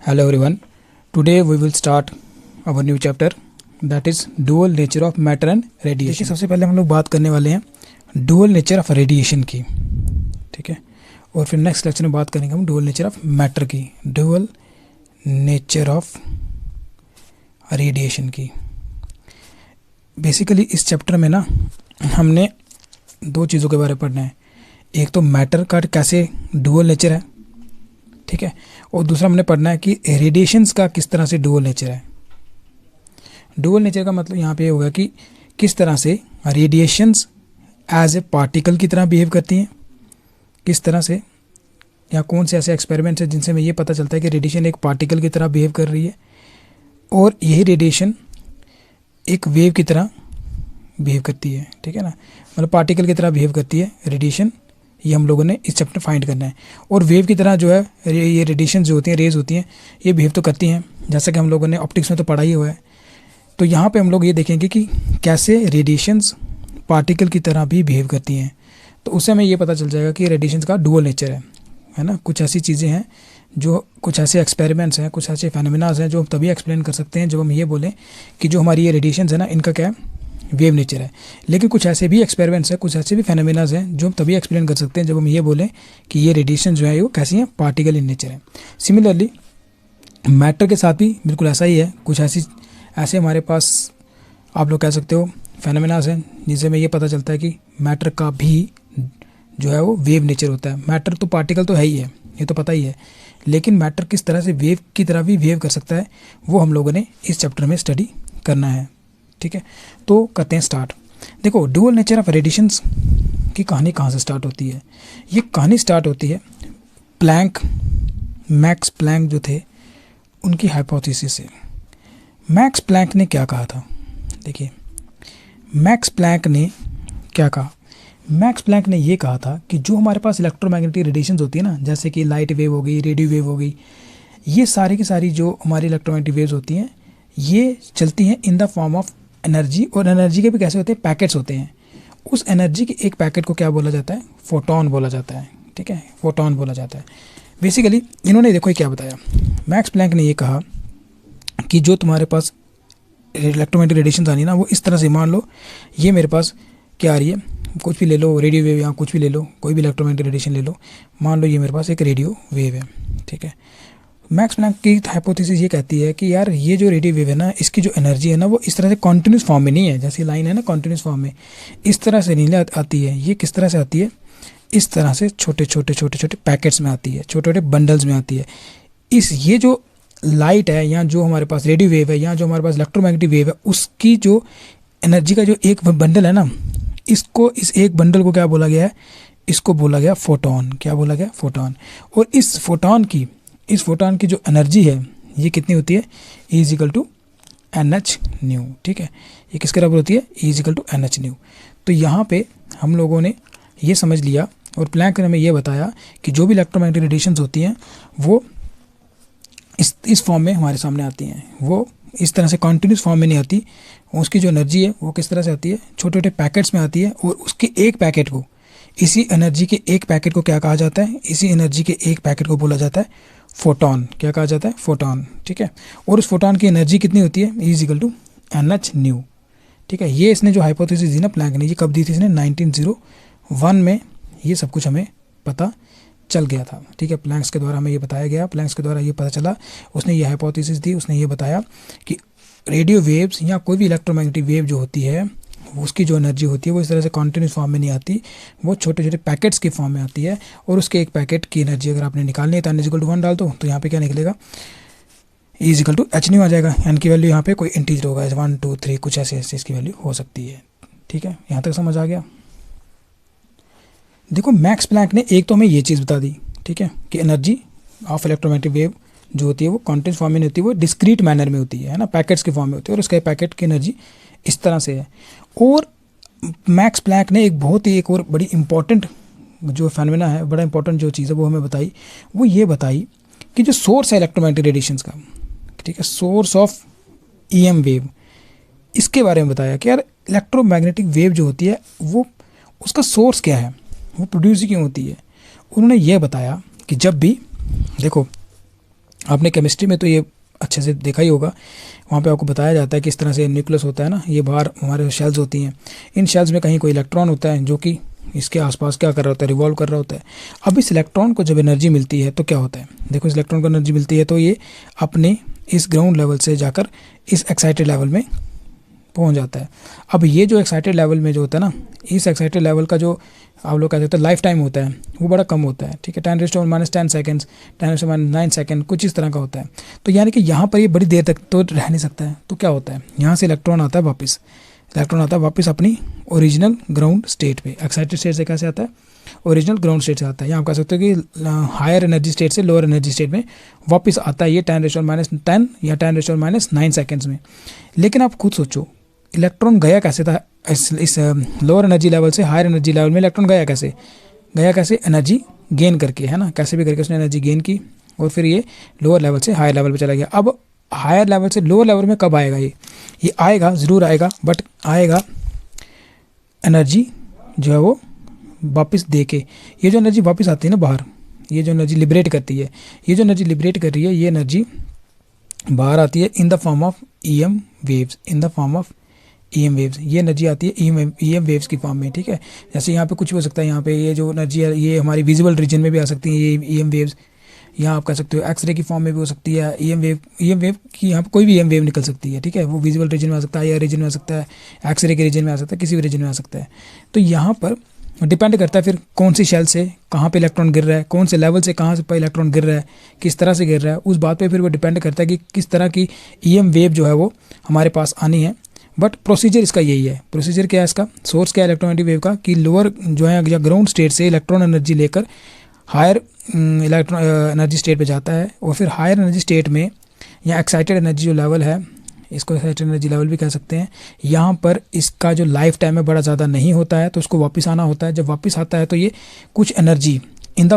Hello everyone. Today we will start our new chapter that is dual nature of matter and radiation. देखिए सबसे पहले हम लोग बात करने वाले हैं डुअल नेचर ऑफ रेडिएशन की, ठीक है। और फिर नेक्स्ट लेक्चर में बात करेंगे हम डुअल नेचर ऑफ मैटर की, डुअल नेचर ऑफ रेडिएशन की। बेसिकली इस चैप्टर में ना हमने दो चीज़ों के बारे में पढ़ना है। एक तो मैटर का कैसे डुअल नेचर है, ठीक है, और दूसरा हमने पढ़ना है कि रेडिएशंस का किस तरह से डुअल नेचर है। डुअल नेचर का मतलब यहाँ पे होगा कि किस तरह से रेडिएशंस एज ए पार्टिकल की तरह बिहेव करती हैं, किस तरह से, या कौन से ऐसे एक्सपेरिमेंट्स हैं जिनसे हमें ये पता चलता है कि रेडिएशन एक पार्टिकल की तरह बिहेव कर रही है और यही रेडिएशन एक वेव की तरह बिहेव करती है, ठीक है ना। मतलब पार्टिकल की तरह बिहेव करती है रेडिएशन, ये हम लोगों ने इस चैप्टर फाइंड करना है। और वेव की तरह जो है ये रेडिएशन जो होती हैं, रेज होती हैं, ये बिहेव तो करती हैं, जैसा कि हम लोगों ने ऑप्टिक्स में तो पढ़ा ही हुआ है। तो यहाँ पे हम लोग ये देखेंगे कि कैसे रेडिएशंस पार्टिकल की तरह भी बिहेव करती हैं। तो उससे हमें ये पता चल जाएगा कि रेडिएशंस का डुअल नेचर है ना। कुछ ऐसी चीज़ें हैं जो, कुछ ऐसे एक्सपेरिमेंट्स हैं, कुछ ऐसे फेनोमेनाज हैं जो हम तभी एक्सप्लेन कर सकते हैं जब हम ये बोलें कि जो हमारी ये रेडिएशंस है ना, इनका क्या है, वेव नेचर है। लेकिन कुछ ऐसे भी एक्सपेरिमेंट्स हैं, कुछ ऐसे भी फेनोमेनाज हैं जो हम तभी एक्सप्लेन कर सकते हैं जब हम ये बोलें कि ये रेडिएशन जो है वो कैसी हैं, पार्टिकल इन नेचर है। सिमिलरली मैटर के साथ भी बिल्कुल ऐसा ही है। कुछ ऐसे हमारे पास आप लोग कह सकते हो फेनोमेनाज हैं जिनसे हमें ये पता चलता है कि मैटर का भी जो है वो वेव नेचर होता है। मैटर तो पार्टिकल तो है ही है, ये तो पता ही है, लेकिन मैटर किस तरह से वेव की तरह भी बिहेव कर सकता है वो हम लोगों ने इस चैप्टर में स्टडी करना है, ठीक है। तो करते हैं स्टार्ट। देखो डुअल नेचर ऑफ रेडिएशंस की कहानी कहाँ से स्टार्ट होती है। ये कहानी स्टार्ट होती है मैक्स प्लैंक जो थे उनकी हाइपोथेसिस से। मैक्स प्लैंक ने क्या कहा था, देखिए मैक्स प्लैंक ने क्या कहा। मैक्स प्लैंक ने ये कहा था कि जो हमारे पास इलेक्ट्रोमैग्नेटिक रेडिएशंस होती है ना, जैसे कि लाइट वेव हो गई, रेडियो वेव हो गई, ये सारी की सारी जो हमारी इलेक्ट्रोमैग्नेटिक वेव्स होती हैं ये चलती हैं in the form of energy. और एनर्जी के भी कैसे होते हैं, पैकेट्स होते हैं। उस एनर्जी के एक पैकेट को क्या बोला जाता है, फोटोन बोला जाता है, ठीक है, फोटोन बोला जाता है। बेसिकली इन्होंने देखो ये क्या बताया, मैक्स प्लैंक ने ये कहा कि जो तुम्हारे पास इलेक्ट्रोमैग्नेटिक रेडिएशन आनी है ना, वो इस तरह से, मान लो ये मेरे पास क्या आ रही है, कुछ भी ले लो, रेडियो वेव या कुछ भी ले लो, कोई भी इलेक्ट्रोमैग्नेटिक रेडिएशन ले लो, मान लो ये मेरे पास एक रेडियो वेव है, ठीक है। मैक्स प्लैंक की हाइपोथेसिस ये कहती है कि यार ये जो रेडियो वेव है ना, इसकी जो एनर्जी है ना वो इस तरह से कॉन्टिन्यूस फॉर्म में नहीं है, जैसी लाइन है ना कॉन्टिन्यूस फॉर्म में, इस तरह से नहीं आती है। ये किस तरह से आती है, इस तरह से छोटे छोटे पैकेट्स में आती है, छोटे छोटे बंडल्स में आती है। ये जो लाइट है या जो हमारे पास रेडियो वेव है या जो हमारे पास इलेक्ट्रोमैग्नेटिक वेव है, उसकी जो एनर्जी का जो एक बंडल है ना, इसको, इस एक बंडल को क्या बोला गया है, इसको बोला गया फोटोन। क्या बोला गया, फोटोन। और इस फोटोन की जो एनर्जी है ये कितनी होती है, E = NH न्यू, ठीक है। ये किसके बराबर होती है, E = NH न्यू। तो यहाँ पे हम लोगों ने ये समझ लिया और प्लैंक ने हमें ये बताया कि जो भी इलेक्ट्रोमैग्नेटिक रेडिएशंस होती हैं वो इस फॉर्म में हमारे सामने आती हैं। वो इस तरह से कॉन्टिन्यूस फॉर्म में नहीं आती, उसकी जो एनर्जी है वो किस तरह से आती है, छोटे छोटे पैकेट्स में आती है। और उसके एक पैकेट को, इसी एनर्जी के एक पैकेट को क्या कहा जाता है, इसी एनर्जी के एक पैकेट को बोला जाता है फोटोन। क्या कहा जाता है, फोटोन, ठीक है। और उस फोटोन की एनर्जी कितनी होती है, E = NH न्यू, ठीक है। ये इसने जो हाइपोथेसिस दी ना प्लैंक ने, ये कब दी थी इसने, 1901 में। ये सब कुछ हमें पता चल गया था, ठीक है। प्लैंक्स के द्वारा हमें ये बताया गया, प्लैंक्स के द्वारा ये पता चला, उसने ये हाइपोथेसिस दी, उसने ये बताया कि रेडियो वेव्स या कोई भी इलेक्ट्रोमैग्नेटिक वेव जो होती है उसकी जो एनर्जी होती है वो इस तरह से कॉन्टिन्यूस फॉर्म में नहीं आती, वो छोटे छोटे पैकेट्स की फॉर्म में आती है। और उसके एक पैकेट की एनर्जी अगर आपने निकालनी है तो N = 1 डाल दो, तो यहाँ पे क्या निकलेगा, E = H न्यू आ जाएगा। N की वैल्यू यहाँ पे कोई इंटीजर होगा, 1 2 3 कुछ ऐसे इसकी वैल्यू हो सकती है, ठीक है। यहाँ तक समझ आ गया। देखो मैक्स प्लैंक ने एक तो हमें ये चीज़ बता दी, ठीक है, कि एनर्जी ऑफ इलेक्ट्रोमैग्नेटिक वेव जो होती है वो कॉन्टिन्यूस फॉर्म में नहीं होती, वो डिस्क्रीट मैनर में होती है ना, पैकेट्स के फॉर्म में होती है। और उसका पैकेट की एनर्जी इस तरह से है। और मैक्स प्लैंक ने एक और बड़ी इंपॉर्टेंट जो फेनोमेना है, बड़ा इंपॉर्टेंट जो चीज़ है वो हमें बताई, वो ये बताई कि जो सोर्स है इलेक्ट्रोमैग्नेटिक रेडिएशंस का, ठीक है, सोर्स ऑफ EM वेव, इसके बारे में बताया कि यार इलेक्ट्रोमैग्नेटिक वेव जो होती है वो, उसका सोर्स क्या है, वो प्रोड्यूस क्यों होती है। उन्होंने ये बताया कि जब भी, देखो आपने केमिस्ट्री में तो ये अच्छे से देखा ही होगा, वहाँ पे आपको बताया जाता है किस तरह से न्यूक्लियस होता है ना, ये बाहर हमारे शेल्स होती हैं, इन शेल्स में कहीं कोई इलेक्ट्रॉन होता है जो कि इसके आसपास क्या कर रहा होता है, रिवॉल्व कर रहा होता है। अब इस इलेक्ट्रॉन को जब एनर्जी मिलती है तो क्या होता है, देखो इस इलेक्ट्रॉन को एनर्जी मिलती है तो ये अपने इस ग्राउंड लेवल से जाकर इस एक्साइटेड लेवल में पहुंच जाता है। अब ये जो एक्साइटेड लेवल में जो होता है ना, इस एक्साइटेड लेवल का जो आप लोग कह सकते हैं लाइफ टाइम होता है वो बड़ा कम होता है, ठीक है, 10⁻⁻10 सेकंड्स, 10⁻⁹ सेकंड, कुछ इस तरह का होता है। तो यानी कि यहाँ पर ये बड़ी देर तक तो रह नहीं सकता है। तो क्या होता है, यहाँ से इलेक्ट्रॉन आता है वापस, अपनी ओरिजिनल ग्राउंड स्टेट पे। एक्साइटेड स्टेट से कैसे आता है, ओरिजिनल ग्राउंड स्टेट से आता है। यहाँ आप कह सकते हो कि हायर एनर्जी स्टेट से लोअर एनर्जी स्टेट में वापस आता है ये 10⁻10 या 10⁻⁹ सेकंड्स में। लेकिन आप खुद सोचो इलेक्ट्रॉन गया कैसे था इस लोअर एनर्जी लेवल से हायर एनर्जी लेवल में, इलेक्ट्रॉन गया कैसे, एनर्जी गेन करके, है ना, कैसे भी करके उसने एनर्जी गेन की और फिर ये लोअर लेवल से हायर लेवल पे चला गया। अब हायर लेवल से लोअर लेवल में कब आएगा, ये आएगा, ज़रूर आएगा, बट आएगा एनर्जी जो है वो वापस दे के। ये जो एनर्जी वापस आती है ना बाहर, ये जो एनर्जी लिबरेट करती है, ये जो एनर्जी लिबरेट कर रही है, ये एनर्जी बाहर आती है in the form of EM waves, ये एनर्जी आती है EM वेव्स की फॉर्म में, ठीक है। जैसे यहाँ पे कुछ भी हो सकता है, यहाँ पे ये जो एनर्जी है ये हमारी विजिबल रीजन में भी आ सकती है, ये EM वेव्स, यहाँ आप कह सकते हो एक्सरे की फॉर्म में भी हो सकती है। EM वेव की यहाँ पे कोई भी EM वेव निकल सकती है, ठीक है, वो विजिबल रीजन में आ सकता है, एयर रीजन में आ सकता है, एक्सरे के रीजन में आ सकता है, किसी भी रीजन में आ सकता है। तो यहाँ पर डिपेंड करता है फिर कौन सी शेल से कहाँ पे इलेक्ट्रॉन गिर रहा है, कौन से लेवल से कहाँ से इलेक्ट्रॉन गिर रहा है, किस तरह से गिर रहा है, उस बात पे फिर वो डिपेंड करता है कि किस तरह की EM वेव जो है वो हमारे पास आनी है। बट प्रोसीजर इसका यही है। प्रोसीजर क्या है इसका, सोर्स क्या है इलेक्ट्रोमैग्नेटिक वेव का, कि लोअर जो है या ग्राउंड स्टेट से इलेक्ट्रॉन एनर्जी लेकर हायर इलेक्ट्रॉन एनर्जी स्टेट पे जाता है और फिर हायर एनर्जी स्टेट में या एक्साइटेड एनर्जी जो लेवल है, इसको एक्साइटेड एनर्जी लेवल भी कह सकते हैं, यहाँ पर इसका जो लाइफ टाइम है बड़ा ज़्यादा नहीं होता है, तो उसको वापस आना होता है। जब वापस आता है तो ये कुछ energy in the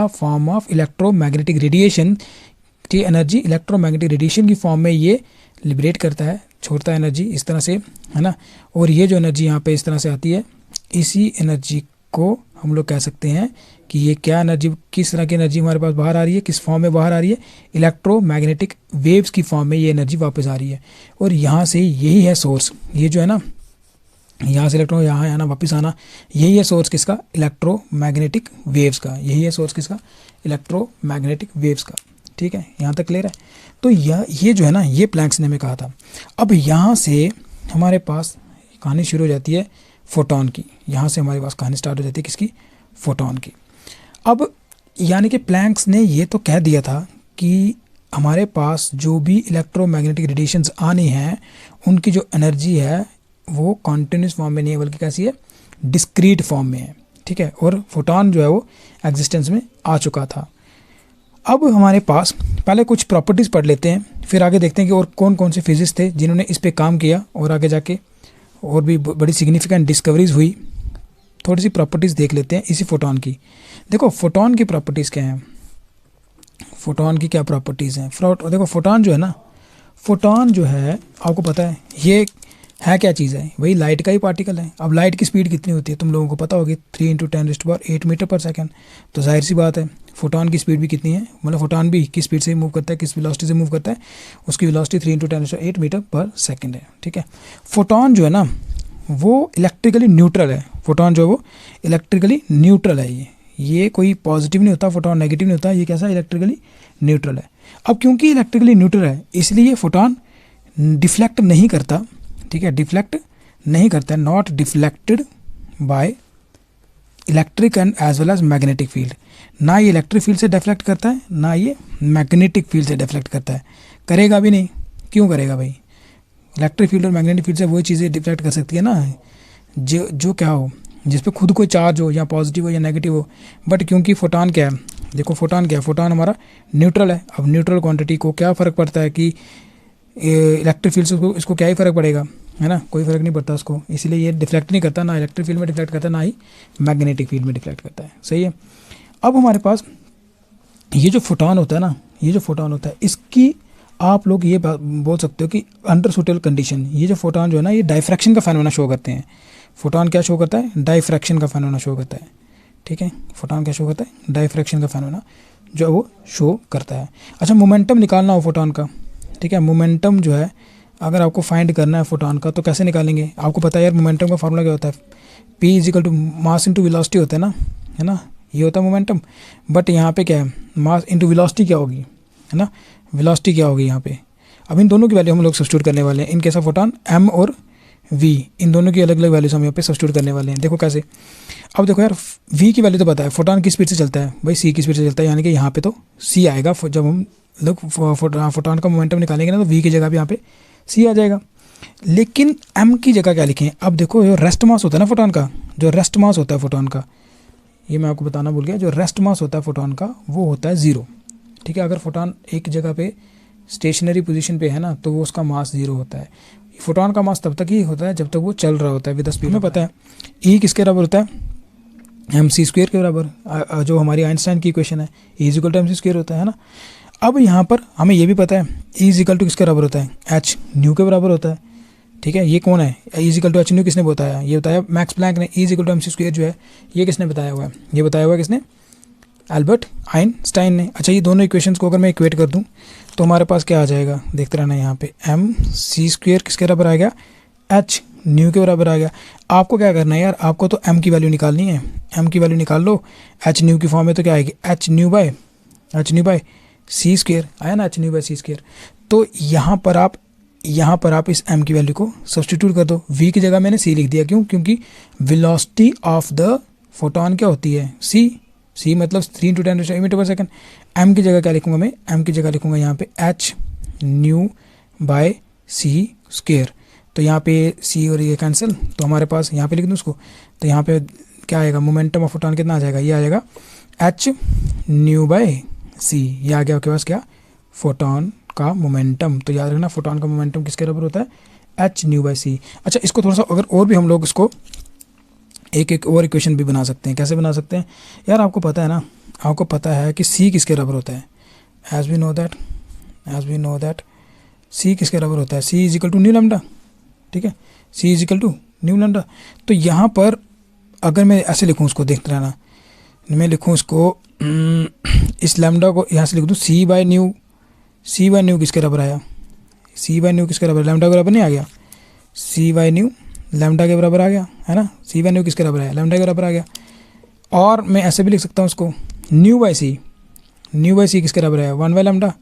form of electromagnetic radiation की एनर्जी इलेक्ट्रोमैग्नेटिक रेडिएशन की फॉर्म में ये लिबरेट करता है, छोड़ता है एनर्जी इस तरह से, है ना। और ये जो एनर्जी यहाँ पे इस तरह से आती है, इसी एनर्जी को हम लोग कह सकते हैं कि ये क्या एनर्जी, किस तरह की एनर्जी हमारे पास बाहर आ रही है, किस फॉर्म में बाहर आ रही है, इलेक्ट्रोमैग्नेटिक वेव्स की फॉर्म में ये एनर्जी वापस आ रही है। और यहाँ से यही है सोर्स, ये जो है ना, यहाँ से इलेक्ट्रॉन यहाँ आना वापस आना, यही है सोर्स किसका, इलेक्ट्रोमैग्नेटिक वेव्स का, यही है सोर्स किसका, इलेक्ट्रोमैग्नेटिक वेव्स का, ठीक है, यहाँ तक क्लियर है। तो ये जो है ना, ये प्लैंक्स ने हमें कहा था। अब यहाँ से हमारे पास कहानी शुरू हो जाती है फोटॉन की, यहाँ से हमारे पास कहानी स्टार्ट हो जाती है किसकी, फोटॉन की। अब यानी कि प्लैंक्स ने ये तो कह दिया था कि हमारे पास जो भी इलेक्ट्रोमैग्नेटिक रेडिएशंस आनी हैं उनकी जो एनर्जी है वो कॉन्टिन्यूस फॉर्म में नहीं है, बल्कि कैसी है, डिस्क्रीट फॉर्म में है, ठीक है। और फोटॉन जो है वो एग्जिस्टेंस में आ चुका था। अब हमारे पास पहले कुछ प्रॉपर्टीज़ पढ़ लेते हैं, फिर आगे देखते हैं कि और कौन कौन से फिजिक्स थे जिन्होंने इस पे काम किया और आगे जाके और भी बड़ी सिग्निफिकेंट डिस्कवरीज हुई। थोड़ी सी प्रॉपर्टीज़ देख लेते हैं इसी फोटॉन की। देखो फोटॉन की प्रॉपर्टीज़ क्या हैं, फोटॉन की क्या प्रॉपर्टीज़ हैं। देखो फोटॉन जो है ना, फोटॉन जो है आपको पता है ये है क्या चीज़ है, वही लाइट का ही पार्टिकल है। अब लाइट की स्पीड कितनी होती है तुम लोगों को पता होगी, 3 × 10⁸ मीटर पर सेकंड। तो जाहिर सी बात है फोटॉन की स्पीड भी कितनी है, मतलब फोटॉन भी किस स्पीड से मूव करता है, किस वेलोसिटी से मूव करता है, उसकी वेलोसिटी 3 × 10⁸ मीटर पर सेकंड है, ठीक है। फोटॉन जो है ना वो इलेक्ट्रिकली न्यूट्रल है, फोटॉन जो है वो इलेक्ट्रिकली न्यूट्रल है। ये कोई पॉजिटिव नहीं होता, फोटॉन नेगेटिव नहीं होता, ये कैसा इलेक्ट्रिकली न्यूट्रल है। अब क्योंकि इलेक्ट्रिकली न्यूट्रल है इसलिए फोटॉन डिफ्लेक्ट नहीं करता, ठीक है, डिफ्लेक्ट नहीं करता है, not deflected by electric and as well as magnetic field. ना ये इलेक्ट्रिक फील्ड से डिफ्लेक्ट करता है, ना ये मैग्नेटिक फील्ड से डिफ्लेक्ट करता है, करेगा भी नहीं। क्यों करेगा भाई, इलेक्ट्रिक फील्ड और मैग्नेटिक फील्ड से वही चीज़ें डिफ्लेक्ट कर सकती है ना जो क्या हो, जिस पे खुद कोई चार्ज हो, या पॉजिटिव हो या नेगेटिव हो। बट क्योंकि फोटॉन क्या है, देखो फोटॉन क्या है, फोटॉन हमारा न्यूट्रल है। अब न्यूट्रल क्वांटिटी को क्या फ़र्क पड़ता है कि इलेक्ट्रिक फील्ड से इसको क्या ही फ़र्क पड़ेगा, है ना, कोई फ़र्क नहीं पड़ता उसको, इसलिए ये डिफ्लेक्ट नहीं करता, ना इलेक्ट्रिक फील्ड में डिफ्लेक्ट करता है, ना ही मैग्नेटिक फील्ड में डिफ्लेक्ट करता है, सही है। अब हमारे पास ये जो फोटॉन होता है ना, ये जो फोटॉन होता है इसकी आप लोग ये बोल सकते हो कि अंडर सुटेबल कंडीशन, ये जो फोटॉन जो है ना ये डाइफ्रैक्शन का फेनोमेना शो करते हैं। फोटॉन क्या शो करता है, डाइफ्रैक्शन का फेनोमेना शो करता है, ठीक है। फोटॉन क्या शो करता है, डाइफ्रैक्शन का फेनोमेना जो वो शो करता है। अच्छा, मोमेंटम निकालना हो फोटोन का, ठीक है, मोमेंटम जो है अगर आपको फाइंड करना है फोटोन का तो कैसे निकालेंगे? आपको पता है यार मोमेंटम का फार्मूला क्या होता है, P is equal to mass into velocity होता है ना, है ना, ये होता है मोमेंटम। बट यहाँ पे क्या है, मास इंटू वेलोसिटी क्या होगी, है ना, वेलोसिटी क्या होगी यहाँ पे। अब इन दोनों की वैल्यू हम लोग सब्स्टिट्यूट करने वाले हैं in case of photon, m और v, इन दोनों की अलग अलग वैल्यूज हम यहाँ पे सब्स्टिट्यूट करने वाले हैं। देखो कैसे, अब देखो यार v की वैल्यू तो पता है, फोटोन की स्पीड से चलता है भाई, c की स्पीड से चलता है, यानी कि यहाँ पे तो c आएगा। जब हम लोग फोटोन का मोमेंटम निकालेंगे ना तो v की जगह पे यहाँ पे c आ जाएगा। लेकिन m की जगह क्या लिखें? अब देखो जो रेस्ट मास होता है ना फोटोन का, जो रेस्ट मास होता है फोटोन का, ये मैं आपको बताना भूल गया, जो रेस्ट मास होता है फोटोन का वो होता है 0, ठीक है। अगर फोटोन एक जगह पे स्टेशनरी पोजीशन पे है ना तो वो उसका मास 0 होता है। फोटोन का मास तब तक ही होता है जब तक वो चल रहा होता है विद स्पीड। हमें पता है E किसके बराबर होता है, mc स्क्वायर के बराबर, जो हमारी आइंस्टाइन की इक्वेशन है, E is equal to mc square होता है ना। अब यहाँ पर हमें ये भी पता है E इज इक्वल टू किसके बराबर होता है, h न्यू के बराबर होता है, ठीक है। ये कौन है, E is equal to h nu किसने बताया, ये बताया मैक्स प्लैंक ने। E is equal to mc square जो है ये किसने बताया हुआ है, ये बताया हुआ है किसने, एल्बर्ट आइंस्टाइन ने। अच्छा, ये दोनों इक्वेशंस को अगर मैं इक्वेट कर दूं तो हमारे पास क्या आ जाएगा, देखते रहना यहाँ पे, mc स्क्वायर किसके बराबर आ गया, h न्यू के बराबर आ गया। आपको क्या करना है यार, आपको तो m की वैल्यू निकालनी है, m की वैल्यू निकाल लो। h न्यू की फॉर्म में तो क्या आएगी, h nu by c square आया ना, h nu by c square. तो यहाँ पर आप इस m की वैल्यू को सब्स्टिट्यूट कर दो। v की जगह मैंने c लिख दिया, क्यों, क्योंकि वेलोसिटी ऑफ द फोटोन क्या होती है, c मतलब 3 × 10⁻⁷ मीटर पर सेकंड। m की जगह क्या लिखूंगा मैं, m की जगह लिखूंगा यहाँ पे h nu by c square. तो यहाँ पे c और ये कैंसिल, तो हमारे पास यहाँ पे लिख दूँ उसको, तो यहाँ पे क्या आएगा, मोमेंटम ऑफ फोटोन कितना आ जाएगा, ये आ जाएगा h न्यू बाय c। ये आ गया आपके पास क्या, फोटोन का मोमेंटम। तो याद रखना फोटोन का मोमेंटम किसके बराबर होता है, h न्यू बाय c। अच्छा, इसको थोड़ा सा अगर और भी हम लोग इसको एक और इक्वेशन भी बना सकते हैं। कैसे बना सकते हैं यार, आपको पता है ना, आपको पता है कि c किसके बराबर होता है, as we know that c किसके बराबर होता है, c is equal to nu lambda, ठीक है, c is equal to nu lambda. तो यहाँ पर अगर मैं ऐसे लिखूँ उसको, देखते रहना, मैं लिखूँ इसको इस लैम्डा को यहाँ से लिख दूँ c बाय न्यू किसके बराबर आया, c बाय न्यू किसके बराबर, लैम्डा के बराबर नहीं आ गया, c बाय न्यू लैम्डा के बराबर आ गया, है ना, c बाय न्यू किसके बराबर आया, लैम्डा के बराबर आ गया। और मैं ऐसे भी लिख सकता हूँ उसको, न्यू बाय c किसके बराबर है, 1 बाय लैम्डा,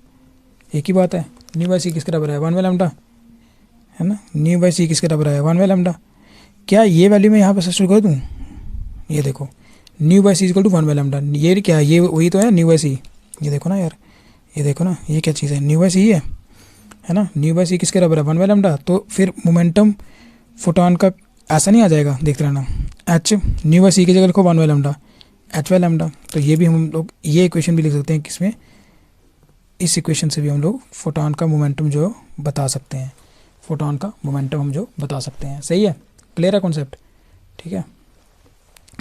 एक ही बात है, न्यू बाय c किसके बराबर है, 1 बाय लैम्डा, है ना, न्यू बाय c किसके बराबर है, 1 बाय लैम्डा। क्या ये वैल्यू मैं यहाँ पर सब्स्टिट्यूट कर दूँ, ये देखो nu by c equal to 1 by lambda, ये क्या है, ये वही तो है न्यू बाय c, ये देखो ना यार, ये देखो ना, ये क्या चीज़ है, न्यू बाय c है ना, न्यू बाय c किसके बराबर है, 1 बाय लैम्डा। तो फिर मोमेंटम फोटोन का ऐसा नहीं आ जाएगा, देखते रहना, h न्यू बाय c की जगह लिखो 1 by lambda, h by lambda. तो ये भी हम लोग ये इक्वेशन भी लिख सकते हैं, किसमें, इस इक्वेशन से भी हम लोग फोटोन का मोमेंटम जो बता सकते हैं, फोटोन का मोमेंटम हम जो बता सकते हैं। सही है, क्लियर है कॉन्सेप्ट, ठीक है।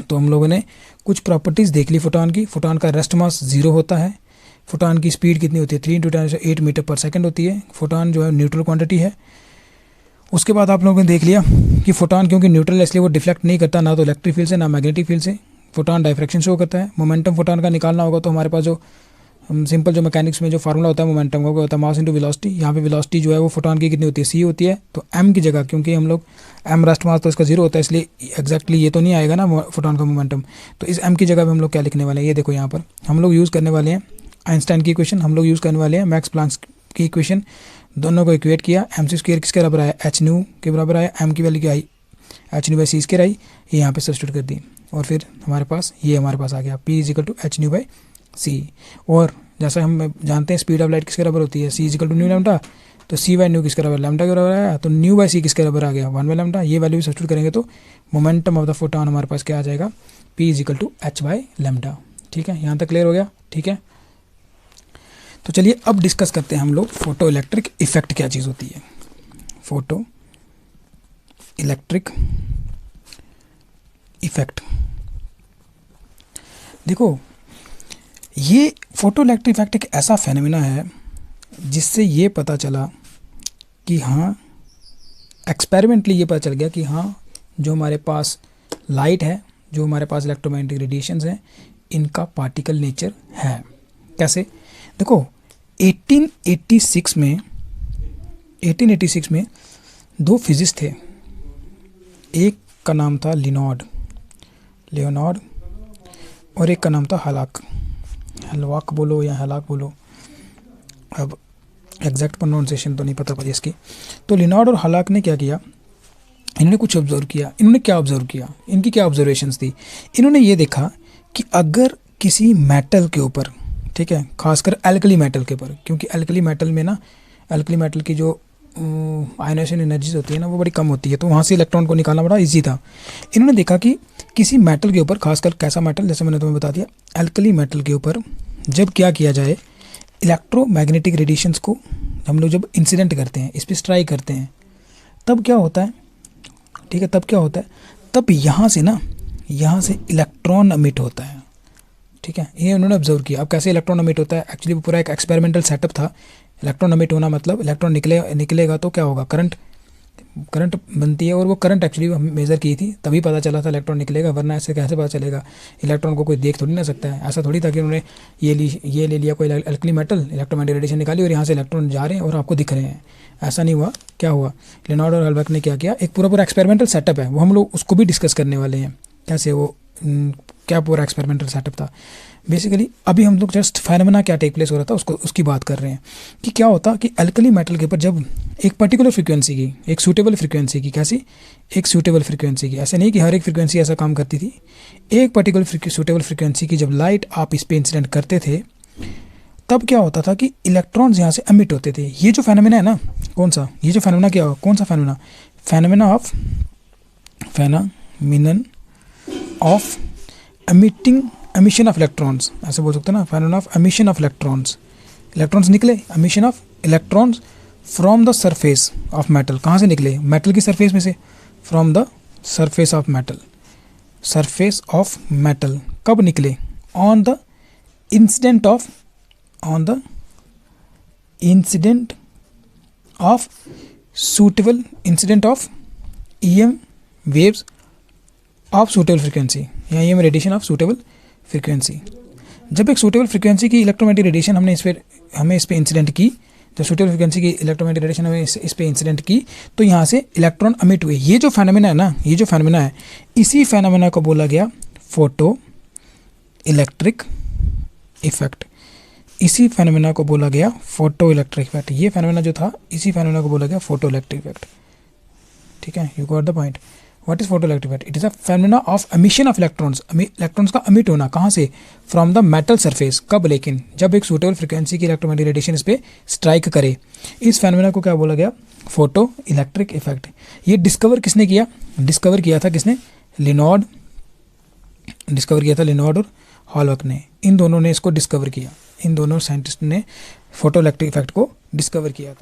तो हम लोगों ने कुछ प्रॉपर्टीज़ देख ली फोटोन की। फोटोन का रेस्ट मास 0 होता है, फोटोन की स्पीड कितनी होती है, 3 × 10⁸ मीटर पर सेकंड होती है, फोटोन जो है न्यूट्रल क्वांटिटी है। उसके बाद आप लोगों ने देख लिया कि फोटोन क्योंकि न्यूट्रल है इसलिए वो डिफ्लेक्ट नहीं करता, ना तो इलेक्ट्रिक फील्ड से ना मैग्नेटिक फील्ड से। फोटोन डायफ्रैक्शन शो करता है। मोमेंटम फोटोन का निकालना होगा तो हमारे पास जो सिंपल जो मैकेनिक्स में जो फार्मूला होता है मोमेंटम का, वो होता है मास इंटू वेलोसिटी। यहाँ पे वेलोसिटी जो है वो फोटोन की कितनी होती है, c होती है। तो m की जगह, क्योंकि हम लोग m रेस्ट मास तो इसका 0 होता है, इसलिए एग्जैक्टली ये तो नहीं आएगा ना फोटोन का मोमेंटम। तो इस m की जगह पे हम लोग क्या लिखने वाले हैं, ये देखो यहाँ पर हम लोग यूज़ करने वाले हैं आइंस्टाइन की इक्वेशन, हम लोग यूज़ करने वाले हैं मैक्स प्लैंक की इक्वेशन। दोनों को इक्वेट किया, mc स्क्वायर किसके बराबर आया, h न्यू के बराबर आया, m की वैल्यू क्या आई, h nu by c square आई, ये यहाँ पे सब्स्टिट्यूट कर दी और फिर हमारे पास ये आ गया p is equal to h nu by c। और जैसा हम जानते हैं स्पीड ऑफ लाइट किसके बराबर होती है, c is equal to nu lambda. तो c बाई न्यू किसके बराबर, लैम्डा के बराबर आया, तो न्यू बाई c किसके बराबर आ गया, 1 बाई लैम्डा। ये वैल्यू सब्स्टिट्यूट करेंगे तो मोमेंटम ऑफ द फोटोन हमारे पास क्या आ जाएगा, p is equal to h by lambda. ठीक है, यहाँ तक क्लियर हो गया। ठीक है, तो चलिए अब डिस्कस करते हैं हम लोग फोटो इलेक्ट्रिक इफेक्ट क्या चीज़ होती है। फोटो इलेक्ट्रिक इफेक्ट, देखो ये फोटो इलेक्ट्रिक इफेक्ट एक ऐसा फेनोमेना है जिससे ये पता चला कि हाँ, एक्सपेरिमेंटली ये पता चल गया कि हाँ, जो हमारे पास लाइट है, जो हमारे पास इलेक्ट्रोमैग्नेटिक रेडिएशंस हैं, इनका पार्टिकल नेचर है। कैसे? देखो 1886 में दो फिजिस्ट थे, एक का नाम था लियोनार्ड और एक का नाम था हलवाक बोलो या हलाक बोलो, अब एग्जैक्ट प्रोनाउंसिएशन तो नहीं पता मुझे इसकी। तो लियोनार्ड और हलाक ने क्या किया, इन्होंने कुछ ऑब्जर्व किया। इन्होंने क्या ऑब्जर्व किया, इनकी क्या ऑब्जर्वेशंस थी? इन्होंने ये देखा कि अगर किसी मेटल के ऊपर, ठीक है, खासकर एल्कली मेटल के ऊपर, क्योंकि एल्कली मेटल की जो आयनाइजेशन एनर्जीज होती है ना वो बड़ी कम होती है, तो वहाँ से इलेक्ट्रॉन को निकालना बड़ा इजी था। इन्होंने देखा कि किसी मेटल के ऊपर, खासकर कैसा मेटल, जैसे मैंने तुम्हें बता दिया एल्कली मेटल के ऊपर, जब क्या किया जाए, इलेक्ट्रोमैग्नेटिक रेडिएशंस को हम लोग जब इंसिडेंट करते हैं, इस पर स्ट्राइक करते हैं, तब क्या होता है, ठीक है, तब यहाँ से इलेक्ट्रॉन अमिट होता है, ठीक है, ये उन्होंने ऑब्जर्व किया। अब कैसे इलेक्ट्रॉन अमिट होता है, एक्चुअली वो पूरा एक एक्सपेरिमेंटल सेटअप था। इलेक्ट्रॉन अमिट होना मतलब इलेक्ट्रॉन निकलेगा तो क्या होगा, करंट बनती है, और वो करंट एक्चुअली हम मेज़र की थी, तभी पता चला था इलेक्ट्रॉन निकलेगा, वरना ऐसे कैसे पता चलेगा? इलेक्ट्रॉन को कोई देख थोड़ी ना सकता है। ऐसा थोड़ी था कि उन्होंने ये ले लिया कोई एल्कली मेटल, इलेक्ट्रोमैग्नेटिक रेडिएशन निकाली और यहाँ से इलेक्ट्रॉन जा रहे हैं और आपको दिख रहे हैं, ऐसा नहीं हुआ। क्या हुआ, लियोनार्ड और हलबर्ग ने क्या किया, एक पूरा एक्सपेरिमेंटल सेटअप है, वो हम लोग उसको भी डिस्कस करने वाले हैं, कैसे वो क्या पूरा एक्सपेरिमेंटल सेटअप था। बेसिकली अभी हम लोग जस्ट फेनोमेना क्या टेक प्लेस हो रहा था उसकी बात कर रहे हैं कि क्या होता कि एल्कली मेटल के ऊपर जब एक पर्टिकुलर फ्रीक्वेंसी की, एक सूटेबल फ्रीक्वेंसी की, कैसी, एक सूटेबल फ्रीक्वेंसी की, ऐसे नहीं कि हर एक फ्रीक्वेंसी ऐसा काम करती थी, एक पर्टिकुलर सूटेबल फ्रीक्वेंसी की जब लाइट आप इस पर इंसिडेंट करते थे, तब क्या होता था कि इलेक्ट्रॉन्स यहाँ से एमिट होते थे। ये जो फेनोमेना है ना, कौन सा, ये जो फेनोमेना क्या हो, कौन सा phenomena, phenomena of emission of electrons, ऐसे बोल सकते हैं ना, phenomena of emission of electrons निकले, emission of electrons from the surface of metal. कहाँ से निकले, मेटल की सरफेस में से, from the surface of metal. कब निकले, on the incident of suitable EM waves of suitable frequency या EM radiation of suitable frequency. जब एक सूटेबल फ्रीक्वेंसी की इलेक्ट्रोमैग्नेटिक रेडिएशन हमें इस पे इंसिडेंट की, जब सूटेबल फ्रीक्वेंसी की इलेक्ट्रोमैग्नेटिक रेडिएशन हमें इस पे इंसिडेंट की, तो यहाँ से इलेक्ट्रॉन अमिट हुए। ये जो फेनोमेना है ना, ये जो फेनोमेना है, इसी फेनोमेना को बोला गया फोटो इलेक्ट्रिक इफेक्ट। इसी फेनोमेना को बोला गया फोटो इलेक्ट्रिक इफेक्ट। ये फेनोमेना जो था, इसी फेनोमेना को बोला गया फोटो इलेक्ट्रिक इफेक्ट, ठीक है, you got the point. What is photo electric effect? It is a phenomena of emission of electrons का अमिट होना, कहाँ से, फ्रॉम द मेटल सरफेस। कब, लेकिन जब एक सूटेबल फ्रीक्वेंसी की इलेक्ट्रोमैग्नेटिक रेडिएशन इस पे स्ट्राइक करे। इस फेनोमेना को क्या बोला गया, फोटो इलेक्ट्रिक इफेक्ट। ये डिस्कवर किसने किया, डिस्कवर किया था किसने, लियोनार्ड और हॉलबर्ग ने। इन दोनों ने इसको डिस्कवर किया, इन दोनों साइंटिस्ट ने फोटो इलेक्ट्रिक इफेक्ट को डिस्कवर किया था।